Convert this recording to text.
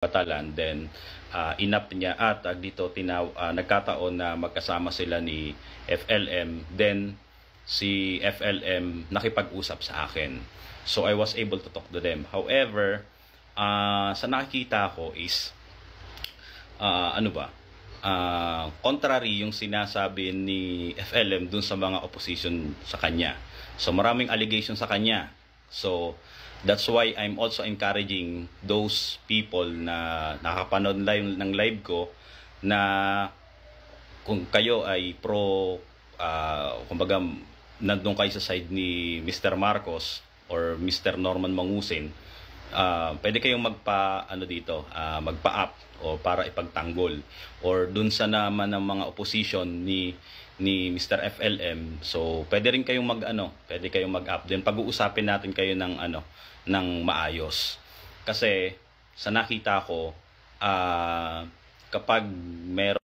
Batalan, then inap niya at dito nagkataon na magkasama sila ni FLM, then si FLM nakipag-usap sa akin, so I was able to talk to them. However, sa nakikita ko is contrary yung sinasabi ni FLM dun sa mga opposition sa kanya. So maraming allegation sa kanya. So that's why I'm also encouraging those people na nakapanood ng live ko na kung kayo ay kumbaga nandun kayo sa side ni Mr. Marcos or Mr. Norman Mangusin, pwede kayong magpa-up o para ipagtanggol, or dun sa naman ng mga opposition ni Mr. FLM, so pwede rin kayong pwede kayong mag-up, then pag-uusapin natin kayo ng maayos. Kasi sa nakita ko, kapag meron